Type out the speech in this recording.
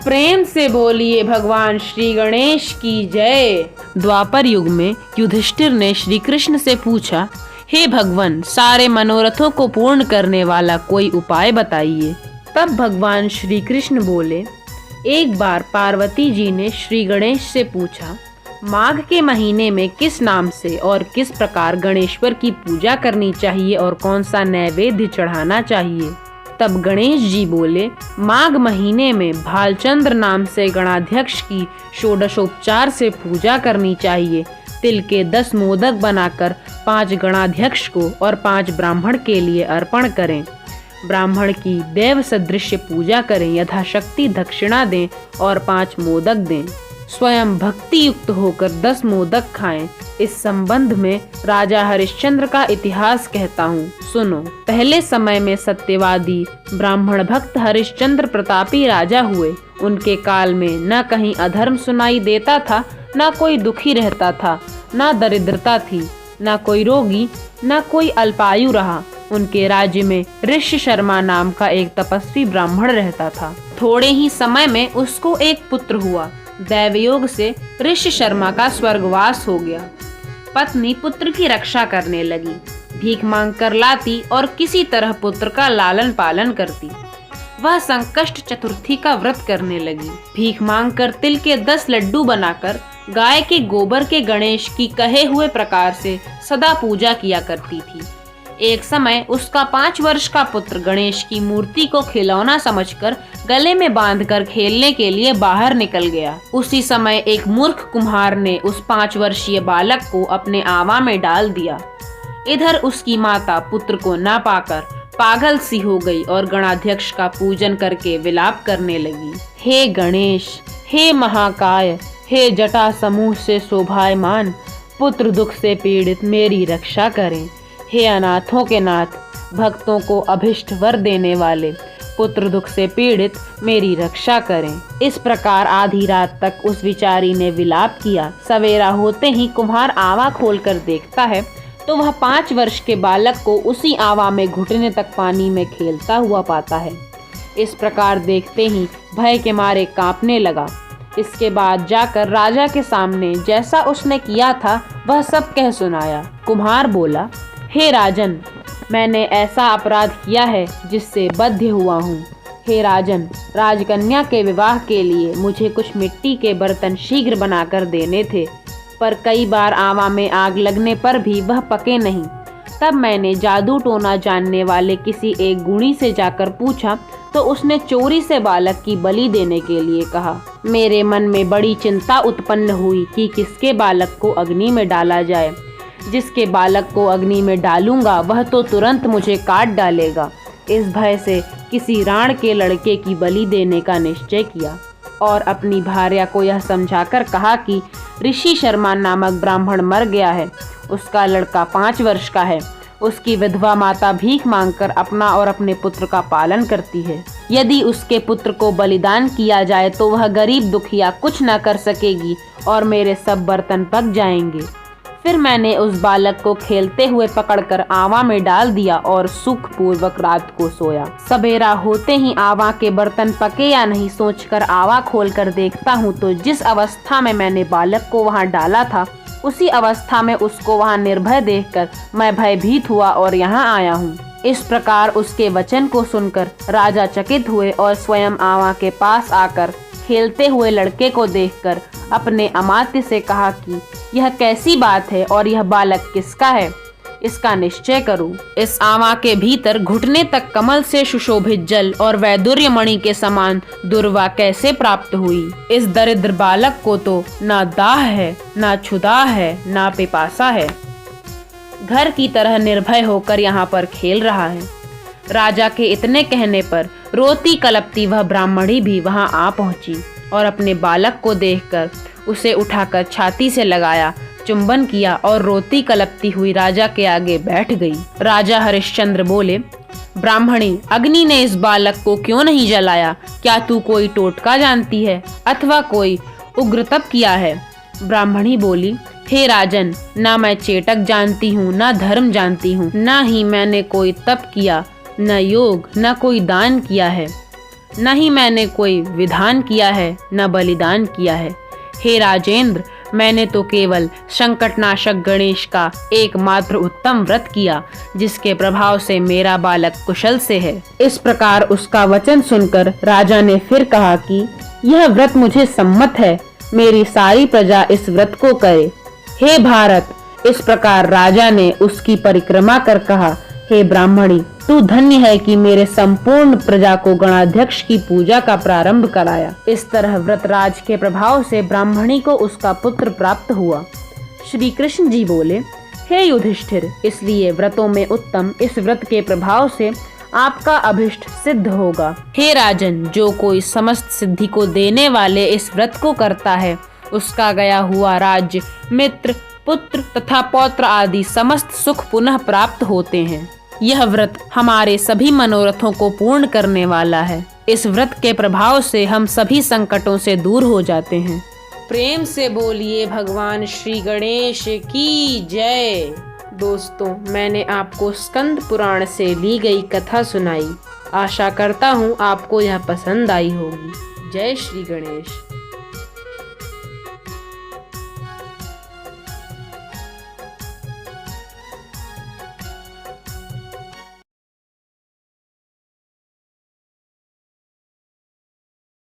प्रेम से बोलिए भगवान श्री गणेश की जय। द्वापर युग में युधिष्ठिर ने श्री कृष्ण से पूछा, हे भगवान, सारे मनोरथों को पूर्ण करने वाला कोई उपाय बताइए। तब भगवान श्री कृष्ण बोले, एक बार पार्वती जी ने श्री गणेश से पूछा, माघ के महीने में किस नाम से और किस प्रकार गणेश्वर की पूजा करनी चाहिए और कौन सा नैवेद्य चढ़ाना चाहिए। तब गणेश जी बोले, माघ महीने में भालचंद्र नाम से गणाध्यक्ष की षोडशोपचार से पूजा करनी चाहिए। तिल के 10 मोदक बनाकर 5 गणाध्यक्ष को और 5 ब्राह्मण के लिए अर्पण करें। ब्राह्मण की देव सदृश पूजा करें, यथाशक्ति दक्षिणा दें और 5 मोदक दें। स्वयं भक्ति युक्त होकर 10 मोदक खाएं। इस संबंध में राजा हरिश्चंद्र का इतिहास कहता हूँ, सुनो। पहले समय में सत्यवादी ब्राह्मण भक्त हरिश्चंद्र प्रतापी राजा हुए। उनके काल में न कहीं अधर्म सुनाई देता था, न कोई दुखी रहता था, न दरिद्रता थी, न कोई रोगी, न कोई अल्पायु रहा। उनके राज्य में ऋषि शर्मा नाम का एक तपस्वी ब्राह्मण रहता था। थोड़े ही समय में उसको एक पुत्र हुआ। दैवयोग से ऋषि शर्मा का स्वर्गवास हो गया। पत्नी पुत्र की रक्षा करने लगी, भीख मांग कर लाती और किसी तरह पुत्र का लालन पालन करती। वह संकष्ट चतुर्थी का व्रत करने लगी। भीख मांग कर तिल के 10 लड्डू बनाकर गाय के गोबर के गणेश की कहे हुए प्रकार से सदा पूजा किया करती थी। एक समय उसका 5 वर्ष का पुत्र गणेश की मूर्ति को खिलौना समझकर गले में बांधकर खेलने के लिए बाहर निकल गया। उसी समय एक मूर्ख कुम्हार ने उस 5 वर्षीय बालक को अपने आवा में डाल दिया। इधर उसकी माता पुत्र को न पाकर पागल सी हो गई और गणाध्यक्ष का पूजन करके विलाप करने लगी। हे गणेश, हे महाकाय, हे जटा समूह से शोभायमान, पुत्र दुख से पीड़ित मेरी रक्षा करें। हे अनाथों के नाथ, भक्तों को अभिष्ट वर देने वाले, पुत्र दुख से पीड़ित मेरी रक्षा करें। इस प्रकार आधी रात तक उस विचारी ने विलाप किया। सवेरा होते ही कुम्हार आवा खोलकर देखता है तो वह 5 वर्ष के बालक को उसी आवा में घुटने तक पानी में खेलता हुआ पाता है। इस प्रकार देखते ही भय के मारे कांपने लगा। इसके बाद जाकर राजा के सामने जैसा उसने किया था वह सब कह सुनाया। कुम्हार बोला, हे राजन, मैंने ऐसा अपराध किया है जिससे बद्ध हुआ हूँ। हे राजन, राजकन्या के विवाह के लिए मुझे कुछ मिट्टी के बर्तन शीघ्र बनाकर देने थे, पर कई बार आवा में आग लगने पर भी वह पके नहीं। तब मैंने जादू टोना जानने वाले किसी एक गुणी से जाकर पूछा तो उसने चोरी से बालक की बलि देने के लिए कहा। मेरे मन में बड़ी चिंता उत्पन्न हुई कि किसके बालक को अग्नि में डाला जाए। जिसके बालक को अग्नि में डालूंगा वह तो तुरंत मुझे काट डालेगा। इस भय से किसी राण के लड़के की बलि देने का निश्चय किया और अपनी भार्या को यह समझाकर कहा कि ऋषि शर्मा नामक ब्राह्मण मर गया है। उसका लड़का 5 वर्ष का है। उसकी विधवा माता भीख मांगकर अपना और अपने पुत्र का पालन करती है। यदि उसके पुत्र को बलिदान किया जाए तो वह गरीब दुखिया कुछ न कर सकेगी और मेरे सब बर्तन पक जाएंगे। फिर मैंने उस बालक को खेलते हुए पकड़कर आवा में डाल दिया और सुखपूर्वक रात को सोया। सवेरा होते ही आवा के बर्तन पके या नहीं सोचकर आवा खोलकर देखता हूँ तो जिस अवस्था में मैंने बालक को वहाँ डाला था उसी अवस्था में उसको वहाँ निर्भय देखकर मैं भयभीत हुआ और यहाँ आया हूँ। इस प्रकार उसके वचन को सुनकर राजा चकित हुए और स्वयं आवा के पास आकर खेलते हुए लड़के को देखकर अपने अमात्य से कहा कि यह कैसी बात है और यह बालक किसका है, इसका निश्चय करूं। इस आवा के भीतर घुटने तक कमल से सुशोभित जल और वैदुर्य मणि के समान दुर्वा कैसे प्राप्त हुई। इस दरिद्र बालक को तो ना दाह है, ना क्षुधा है, ना पिपासा है। घर की तरह निर्भय होकर यहाँ पर खेल रहा है। राजा के इतने कहने पर रोती कलपती वह ब्राह्मणी भी वहाँ आ पहुंची और अपने बालक को देखकर उसे उठाकर छाती से लगाया, चुंबन किया और रोती कलपती हुई राजा के आगे बैठ गई। राजा हरिश्चंद्र बोले, ब्राह्मणी, अग्नि ने इस बालक को क्यों नहीं जलाया? क्या तू कोई टोटका जानती है अथवा कोई उग्र तप किया है? ब्राह्मणी बोली, हे राजन, ना मैं चेटक जानती हूँ, ना धर्म जानती हूँ, ना ही मैंने कोई तप किया, न योग, न कोई दान किया है। न ही मैंने कोई विधान किया है न बलिदान किया है। हे राजेंद्र, मैंने तो केवल संकटनाशक गणेश का एकमात्र उत्तम व्रत किया, जिसके प्रभाव से मेरा बालक कुशल से है। इस प्रकार उसका वचन सुनकर राजा ने फिर कहा कि यह व्रत मुझे सम्मत है, मेरी सारी प्रजा इस व्रत को करे। हे भारत, इस प्रकार राजा ने उसकी परिक्रमा कर कहा, हे ब्राह्मणी, तू धन्य है कि मेरे संपूर्ण प्रजा को गणाध्यक्ष की पूजा का प्रारंभ कराया। इस तरह व्रतराज के प्रभाव से ब्राह्मणी को उसका पुत्र प्राप्त हुआ। श्री कृष्ण जी बोले, हे युधिष्ठिर, इसलिए व्रतों में उत्तम इस व्रत के प्रभाव से आपका अभिष्ट सिद्ध होगा। हे राजन, जो कोई समस्त सिद्धि को देने वाले इस व्रत को करता है, उसका गया हुआ राज्य, मित्र, पुत्र तथा पौत्र आदि समस्त सुख पुनः प्राप्त होते हैं। यह व्रत हमारे सभी मनोरथों को पूर्ण करने वाला है। इस व्रत के प्रभाव से हम सभी संकटों से दूर हो जाते हैं। प्रेम से बोलिए भगवान श्री गणेश की जय। दोस्तों, मैंने आपको स्कंद पुराण से ली गई कथा सुनाई। आशा करता हूँ आपको यह पसंद आई होगी। जय श्री गणेश।